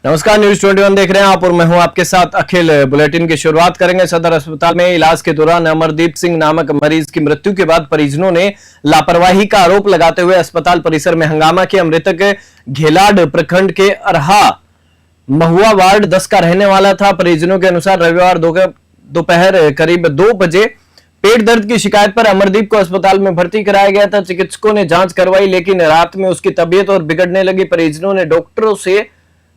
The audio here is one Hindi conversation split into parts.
नमस्कार, न्यूज 21 देख रहे हैं आप और मैं हूं आपके साथ अखिल। बुलेटिन की शुरुआत करेंगे। सदर अस्पताल में इलाज के दौरान अमरदीप सिंह नामक मरीज की मृत्यु के बाद परिजनों ने लापरवाही का आरोप लगाते हुए अस्पताल परिसर में हंगामा किया। मृतक घेलाड प्रखंड के अरहा महुआ वार्ड 10 का रहने वाला था। परिजनों के अनुसार रविवार दोपहर करीब 2 बजे पेट दर्द की शिकायत पर अमरदीप को अस्पताल में भर्ती कराया गया था। चिकित्सकों ने जांच करवाई, लेकिन रात में उसकी तबीयत और बिगड़ने लगी। परिजनों ने डॉक्टरों से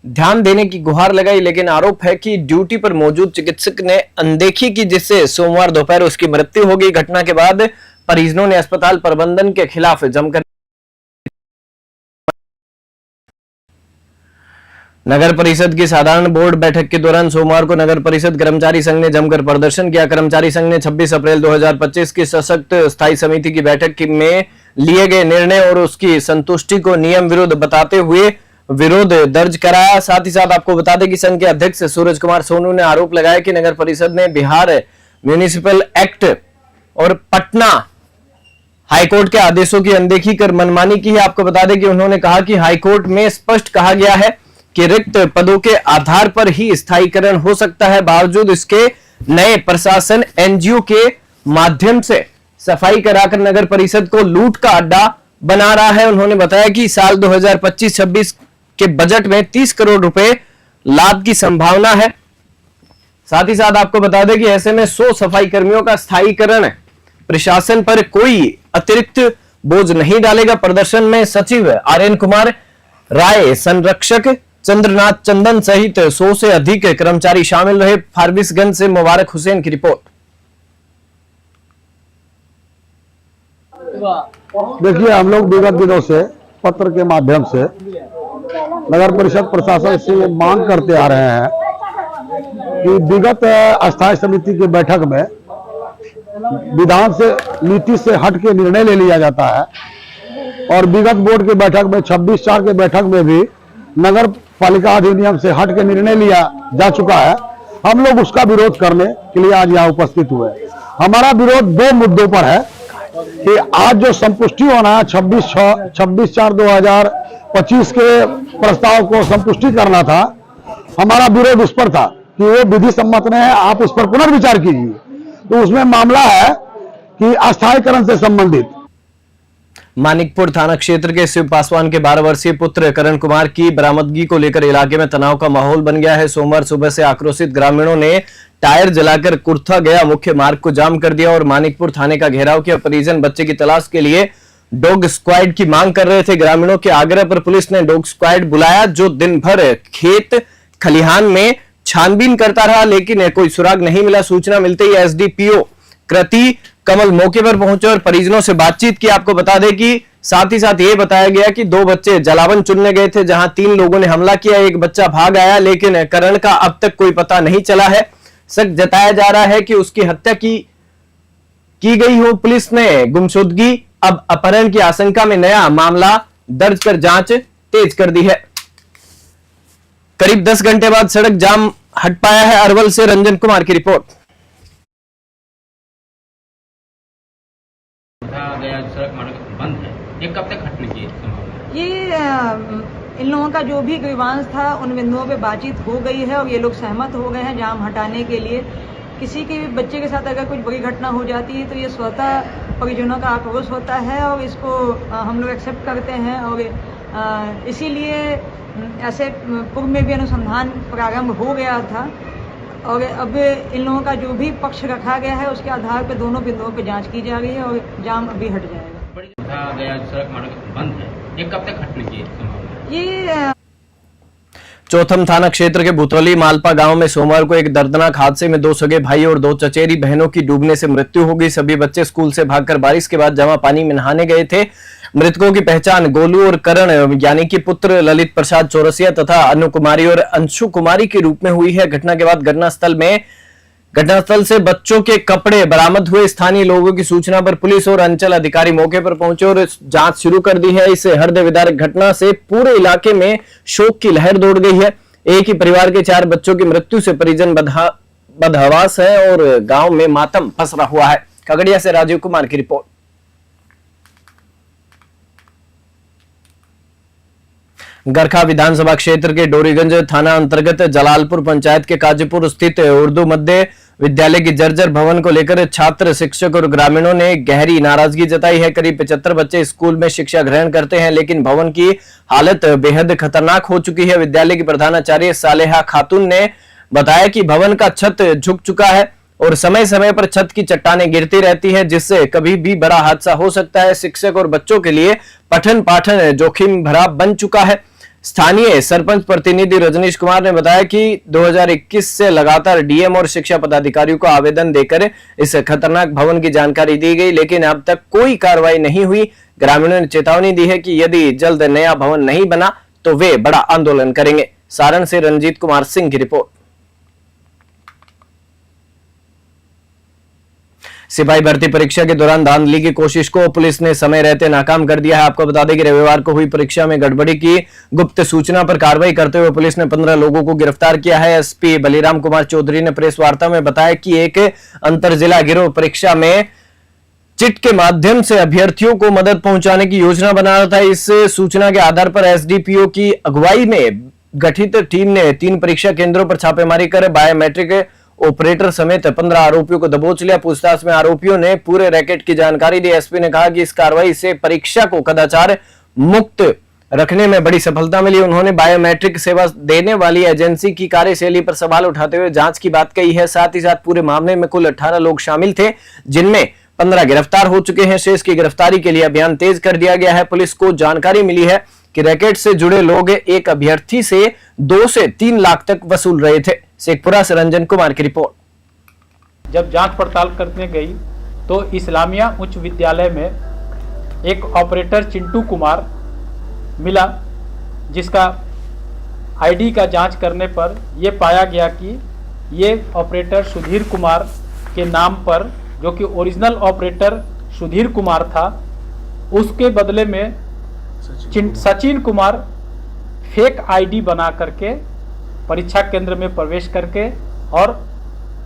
ध्यान देने की गुहार लगाई, लेकिन आरोप है कि ड्यूटी पर मौजूद चिकित्सक ने अनदेखी की, जिससे सोमवार दोपहर उसकी मृत्यु हो गई। घटना के बाद परिजनों ने अस्पताल प्रबंधन के खिलाफ जमकर नगर परिषद की साधारण बोर्ड बैठक के दौरान सोमवार को नगर परिषद कर्मचारी संघ ने जमकर प्रदर्शन किया। कर्मचारी संघ ने 26 अप्रैल 2025 की सशक्त स्थायी समिति की बैठक में लिए गए निर्णय और उसकी संतुष्टि को नियम विरुद्ध बताते हुए विरोध दर्ज कराया। साथ ही साथ आपको बता दें कि संघ के अध्यक्ष सूरज कुमार सोनू ने आरोप लगाया कि नगर परिषद ने बिहार म्युनिसिपल एक्ट और पटना हाईकोर्ट के आदेशों की अनदेखी कर मनमानी की है। आपको बता दें कि उन्होंने कहा कि हाईकोर्ट में स्पष्ट कहा गया है कि रिक्त पदों के आधार पर ही स्थायीकरण हो सकता है। बावजूद इसके नए प्रशासन एनजीओ के माध्यम से सफाई कराकर नगर परिषद को लूट का अड्डा बना रहा है। उन्होंने बताया कि साल 2025-26 के बजट में 30 करोड़ रुपए लाभ की संभावना है। साथ ही साथ आपको बता दें कि ऐसे में 100 सफाई कर्मियों का स्थायीकरण प्रशासन पर कोई अतिरिक्त बोझ नहीं डालेगा। प्रदर्शन में सचिव आर्यन कुमार राय, संरक्षक चंद्रनाथ चंदन सहित 100 से अधिक कर्मचारी शामिल रहे। फारबिसगंज से मुबारक हुसैन की रिपोर्ट। देखिए, हम लोग विगत दिनों से पत्र के माध्यम से नगर परिषद प्रशासन से मांग करते आ रहे हैं कि विगत अस्थायी समिति की बैठक में विधान से नीति से हट के निर्णय ले लिया जाता है और विगत बोर्ड की बैठक में 26/4 के बैठक में भी नगर पालिका अधिनियम से हट के निर्णय लिया जा चुका है। हम लोग उसका विरोध करने के लिए आज यहाँ उपस्थित हुए। हमारा विरोध 2 मुद्दों पर है कि आज जो संपुष्टि होना है 26/4/2025 के प्रस्ताव को संपुष्टि करना था, हमारा विरोध उस पर था कि वो विधि सम्मत नहीं है, आप उस पर पुनर्विचार कीजिए। तो उसमें मामला है कि अस्थायीकरण से संबंधित मानिकपुर थाना क्षेत्र के शिव पासवान के 12 वर्षीय पुत्र करण कुमार की बरामदगी को लेकर इलाके में तनाव का माहौल बन गया है। सोमवार सुबह से आक्रोशित ग्रामीणों ने टायर जलाकर कुर्था गया मुख्य मार्ग को जाम कर दिया और मानिकपुर थाने का घेराव किया। परिजन बच्चे की तलाश के लिए डॉग स्क्वाड की मांग कर रहे थे। ग्रामीणों के आग्रह पर पुलिस ने डॉग स्क्वाड बुलाया, जो दिन भर खेत खलिहान में छानबीन करता रहा, लेकिन कोई सुराग नहीं मिला। सूचना मिलते ही एसडीपीओ कृति कमल मौके पर पहुंचे और परिजनों से बातचीत की। आपको बता दें कि साथ ही साथ ये बताया गया कि 2 बच्चे जलावन चुनने गए थे, जहां 3 लोगों ने हमला किया, एक बच्चा भाग आया, लेकिन करण का अब तक कोई पता नहीं चला है। शक जताया जा रहा है कि उसकी हत्या की गई हो। पुलिस ने गुमशुदगी अब अपहरण की आशंका में नया मामला दर्ज कर जांच तेज कर दी है। करीब 10 घंटे बाद सड़क जाम हट पाया है। अरवल से रंजन कुमार की रिपोर्ट। सड़क मार्ग बंद है, ये कब तक हटने की संभावना? ये इन लोगों का जो भी ग्रीवांस था उन बिंदुओं पे बातचीत हो गई है और ये लोग सहमत हो गए हैं जाम हटाने के लिए। किसी के बच्चे के साथ अगर कुछ बड़ी घटना हो जाती है तो ये स्वतः परिजनों का आक्रोश होता है और इसको हम लोग एक्सेप्ट करते हैं और इसीलिए ऐसे पूर्व में भी अनुसंधान प्रारंभ हो गया था और अब इन लोगों का जो भी पक्ष रखा गया है उसके आधार पर दोनों बिंदुओं पर जांच की जा रही है और जाम अभी हट जाएगा। सड़क मार्ग बंद है, ये कब तक हटने की संभावना? ये चौथम थाना क्षेत्र के बुतौली मालपा गांव में सोमवार को एक दर्दनाक हादसे में 2 सगे भाई और 2 चचेरी बहनों की डूबने से मृत्यु हो गई। सभी बच्चे स्कूल से भागकर बारिश के बाद जमा पानी में नहाने गए थे। मृतकों की पहचान गोलू और करण यानी कि पुत्र ललित प्रसाद चौरसिया तथा अनु कुमारी और अंशु कुमारी के रूप में हुई है। घटना के बाद घटनास्थल से बच्चों के कपड़े बरामद हुए। स्थानीय लोगों की सूचना पर पुलिस और अंचल अधिकारी मौके पर पहुंचे और जांच शुरू कर दी है। इस हृदय विदारक घटना से पूरे इलाके में शोक की लहर दौड़ गई है। एक ही परिवार के 4 बच्चों की मृत्यु से परिजन बदहवास है और गांव में मातम पसरा हुआ है। खगड़िया से राजीव कुमार की रिपोर्ट। गरखा विधानसभा क्षेत्र के डोरीगंज थाना अंतर्गत जलालपुर पंचायत के काजीपुर स्थित उर्दू मध्य विद्यालय की जर्जर भवन को लेकर छात्र, शिक्षक और ग्रामीणों ने गहरी नाराजगी जताई है। करीब 75 बच्चे स्कूल में शिक्षा ग्रहण करते हैं, लेकिन भवन की हालत बेहद खतरनाक हो चुकी है। विद्यालय की प्रधानाचार्य सालेहा खातून ने बताया कि भवन का छत झुक चुका है और समय समय पर छत की चट्टानें गिरती रहती है, जिससे कभी भी बड़ा हादसा हो सकता है। शिक्षक और बच्चों के लिए पठन पाठन जोखिम भरा बन चुका है। स्थानीय सरपंच प्रतिनिधि रजनीश कुमार ने बताया कि 2021 से लगातार डीएम और शिक्षा पदाधिकारियों को आवेदन देकर इस खतरनाक भवन की जानकारी दी गई, लेकिन अब तक कोई कार्रवाई नहीं हुई। ग्रामीणों ने चेतावनी दी है कि यदि जल्द नया भवन नहीं बना तो वे बड़ा आंदोलन करेंगे। सारण से रंजीत कुमार सिंह की रिपोर्ट। सिपाही भर्ती परीक्षा के दौरान धांधली की कोशिश को पुलिस ने समय रहते नाकाम कर दिया है। आपको बता दें कि रविवार को हुई परीक्षा में गड़बड़ी की गुप्त सूचना पर कार्रवाई करते हुए पुलिस ने 15 लोगों को गिरफ्तार किया है। एसपी बलिराम कुमार चौधरी ने प्रेस वार्ता में बताया कि एक अंतर जिला गिरोह परीक्षा में चिट के माध्यम से अभ्यर्थियों को मदद पहुंचाने की योजना बना रहा था। इस सूचना के आधार पर एसडीपीओ की अगुवाई में गठित टीम ने 3 परीक्षा केंद्रों पर छापेमारी कर बायोमेट्रिक ऑपरेटर समेत 15 आरोपियों को दबोच लिया। पूछताछ में आरोपियों ने पूरे रैकेट की जानकारी दी। एसपी ने कहा कि इस कार्रवाई से परीक्षा को कदाचार मुक्त रखने में बड़ी सफलता मिली। उन्होंने बायोमेट्रिक सेवा देने वाली एजेंसी की कार्यशैली पर सवाल उठाते हुए जांच की बात कही है। साथ ही साथ पूरे मामले में कुल 18 लोग शामिल थे, जिनमें 15 गिरफ्तार हो चुके हैं। शेष की गिरफ्तारी के लिए अभियान तेज कर दिया गया है। पुलिस को जानकारी मिली है कि रैकेट से जुड़े लोग एक अभ्यर्थी से 2 से 3 लाख तक वसूल रहे थे। शेखपुरा से रंजन कुमार की रिपोर्ट। जब जांच पड़ताल करने गई तो इस्लामिया उच्च विद्यालय में एक ऑपरेटर चिंटू कुमार मिला, जिसका आईडी का जांच करने पर यह पाया गया कि ये ऑपरेटर सुधीर कुमार के नाम पर, जो कि ओरिजिनल ऑपरेटर सुधीर कुमार था, उसके बदले में सचिन कुमार फेक आईडी बना करके परीक्षा केंद्र में प्रवेश करके और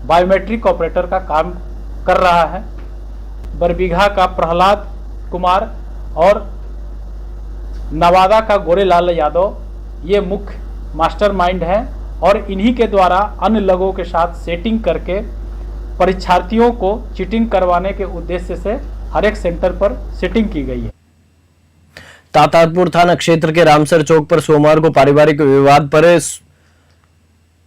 बायोमेट्रिक ऑपरेटर का काम कर रहा है। बरबीघा का प्रहलाद कुमार और नवादा का गोरेलाल यादव ये मुख्य मास्टरमाइंड हैं और इन्हीं के द्वारा अन्य लोगों के साथ सेटिंग करके परीक्षार्थियों को चीटिंग करवाने के उद्देश्य से हर एक सेंटर पर सेटिंग की गई है। तातारपुर थाना क्षेत्र के रामसर चौक पर सोमवार को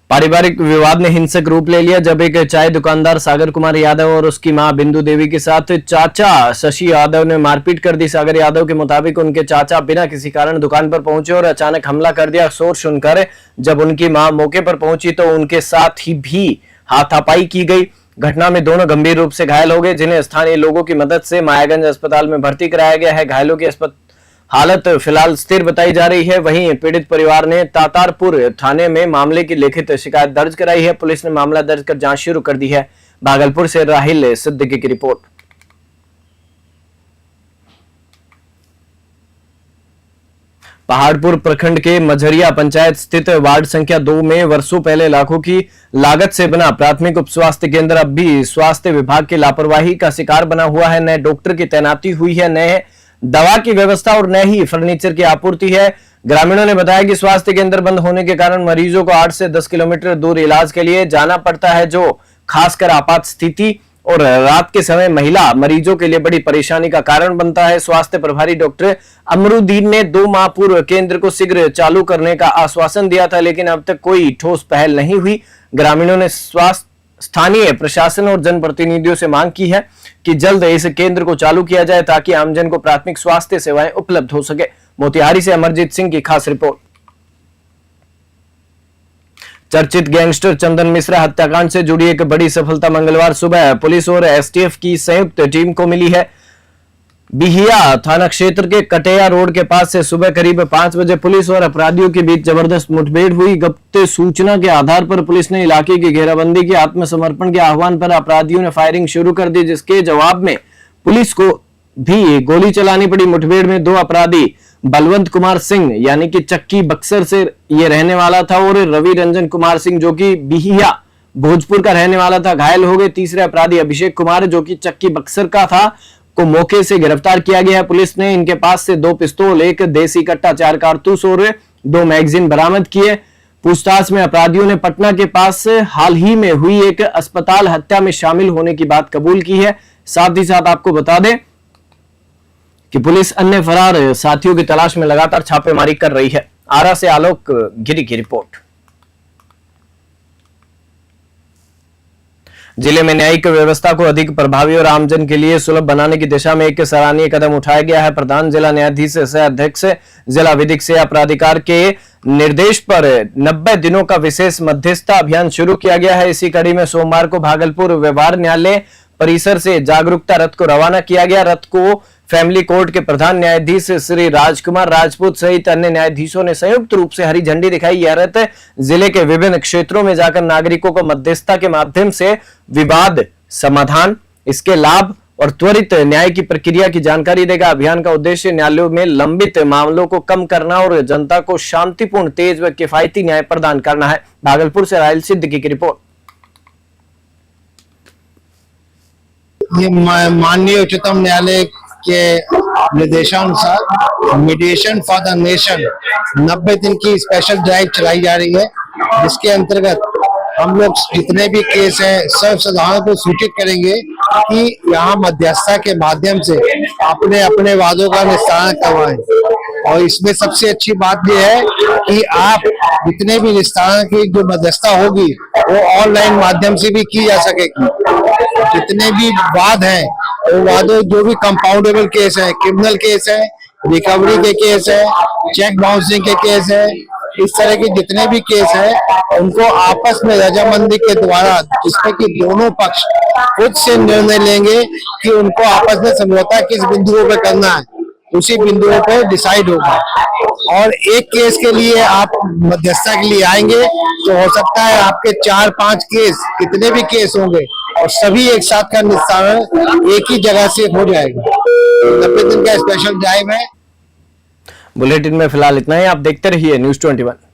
पारिवारिक विवाद ने हिंसक रूप ले लिया, जब एक चाय दुकानदार सागर कुमार यादव और उसकी मां बिंदु देवी के साथ चाचा शशि यादव ने मारपीट कर दी। सागर यादव के मुताबिक उनके चाचा बिना किसी कारण दुकान पर पहुंचे और अचानक हमला कर दिया। शोर सुनकर जब उनकी मां मौके पर पहुंची तो उनके साथ ही भी हाथापाई की गई। घटना में दोनों गंभीर रूप से घायल हो गए, जिन्हें स्थानीय लोगों की मदद से मायागंज अस्पताल में भर्ती कराया गया है। घायलों की हालत फिलहाल स्थिर बताई जा रही है। वहीं पीड़ित परिवार ने तातारपुर थाने में मामले की लिखित शिकायत दर्ज कराई है। पुलिस ने मामला दर्ज कर जांच शुरू कर दी है। भागलपुर से राहिल सिद्दीकी की रिपोर्ट। पहाड़पुर प्रखंड के मझरिया पंचायत स्थित वार्ड संख्या 2 में वर्षों पहले लाखों की लागत से बना प्राथमिक उप स्वास्थ्य केंद्र अब भी स्वास्थ्य विभाग की लापरवाही का शिकार बना हुआ है। नए डॉक्टर की तैनाती हुई है, नए दवा की व्यवस्था और नए ही फर्नीचर की आपूर्ति है। ग्रामीणों ने बताया कि स्वास्थ्य केंद्र बंद होने के कारण मरीजों को 8 से 10 किलोमीटर दूर इलाज के लिए जाना पड़ता है, जो खासकर आपात स्थिति और रात के समय महिला मरीजों के लिए बड़ी परेशानी का कारण बनता है। स्वास्थ्य प्रभारी डॉक्टर अमरुद्दीन ने 2 माह पूर्व केंद्र को शीघ्र चालू करने का आश्वासन दिया था, लेकिन अब तक कोई ठोस पहल नहीं हुई। ग्रामीणों ने स्थानीय प्रशासन और जनप्रतिनिधियों से मांग की है कि जल्द इस केंद्र को चालू किया जाए ताकि आमजन को प्राथमिक स्वास्थ्य सेवाएं उपलब्ध हो सके। मोतिहारी से अमरजीत सिंह की खास रिपोर्ट। चर्चित गैंगस्टर चंदन मिश्रा हत्याकांड से जुड़ी एक बड़ी सफलता मंगलवार सुबह पुलिस और एसटीएफ की संयुक्त टीम को मिली है। बिहिया थाना क्षेत्र के कटेया रोड के पास से सुबह करीब 5 बजे पुलिस और अपराधियों के बीच जबरदस्त मुठभेड़ हुई। गुप्त सूचना के आधार पर पुलिस ने इलाके की घेराबंदी की। आत्मसमर्पण के आह्वान पर अपराधियों ने फायरिंग शुरू कर दी, जिसके जवाब में पुलिस को भी गोली चलानी पड़ी। मुठभेड़ में 2 अपराधी बलवंत कुमार सिंह यानी कि चक्की बक्सर से ये रहने वाला था और रवि रंजन कुमार सिंह जो कि बिहिया भोजपुर का रहने वाला था, घायल हो गए। तीसरे अपराधी अभिषेक कुमार जो कि चक्की बक्सर का था को मौके से गिरफ्तार किया गया है। पुलिस ने इनके पास से 2 पिस्तौल, 1 देसी कट्टा, 4 कारतूस और 2 मैगजीन बरामद किए। पूछताछ में अपराधियों ने पटना के पास हाल ही में हुई एक अस्पताल हत्या में शामिल होने की बात कबूल की है। साथ ही साथ आपको बता दें कि पुलिस अन्य फरार साथियों की तलाश में लगातार छापेमारी कर रही है। आरा से आलोक गिरी की रिपोर्ट। जिले में न्यायिक व्यवस्था को अधिक प्रभावी और आमजन के लिए सुलभ बनाने की दिशा में एक सराहनीय कदम उठाया गया है। प्रधान जिला न्यायाधीश सह अध्यक्ष जिला विधिक सेवा प्राधिकार के निर्देश पर 90 दिनों का विशेष मध्यस्थता अभियान शुरू किया गया है। इसी कड़ी में सोमवार को भागलपुर व्यवहार न्यायालय परिसर से जागरूकता रथ को रवाना किया गया। रथ को फैमिली कोर्ट के प्रधान न्यायाधीश श्री राजकुमार राजपूत सहित अन्य न्यायाधीशों ने संयुक्त रूप से हरी झंडी दिखाई। यह रथ जिले के विभिन्न क्षेत्रों में जाकर नागरिकों को मध्यस्थता के माध्यम से विवाद समाधान, इसके लाभ और त्वरित न्याय की प्रक्रिया की जानकारी देगा। अभियान का उद्देश्य न्यायालयों में लंबित मामलों को कम करना और जनता को शांतिपूर्ण, तेज व किफायती न्याय प्रदान करना है। भागलपुर से राहिल सिद्दीकी की रिपोर्ट। ये माननीय उच्चतम न्यायालय के निर्देशानुसार मीडिएशन फॉर द नेशन 90 दिन की स्पेशल ड्राइव चलाई जा रही है, जिसके अंतर्गत हम लोग जितने भी केस हैं सर्वसाधारण को सूचित करेंगे कि यहाँ मध्यस्थता के माध्यम से अपने अपने वादों का निस्तारण करवाएं। और इसमें सबसे अच्छी बात यह है कि आप जितने भी निस्तारण की जो मध्यस्थता होगी वो ऑनलाइन माध्यम से भी की जा सकेगी। जितने भी वाद हैं वो वादों जो भी कंपाउंडेबल केस है, क्रिमिनल केस है, रिकवरी के केस है, चेक बाउंसिंग के केस है, इस तरह के जितने भी केस है उनको आपस में रजामंदी के द्वारा, जिसमें कि दोनों पक्ष खुद से निर्णय लेंगे कि उनको आपस में समझौता किस बिंदुओं पर करना है, उसी बिंदुओं पर डिसाइड होगा। और एक केस के लिए आप मध्यस्थता के लिए आएंगे तो हो सकता है आपके 4-5 केस, कितने भी केस होंगे और सभी एक साथ का निस्तारण एक ही जगह से हो जाएगा। 90 दिन का स्पेशल ड्राइव है। बुलेटिन में फिलहाल इतना ही। आप देखते रहिए News 21।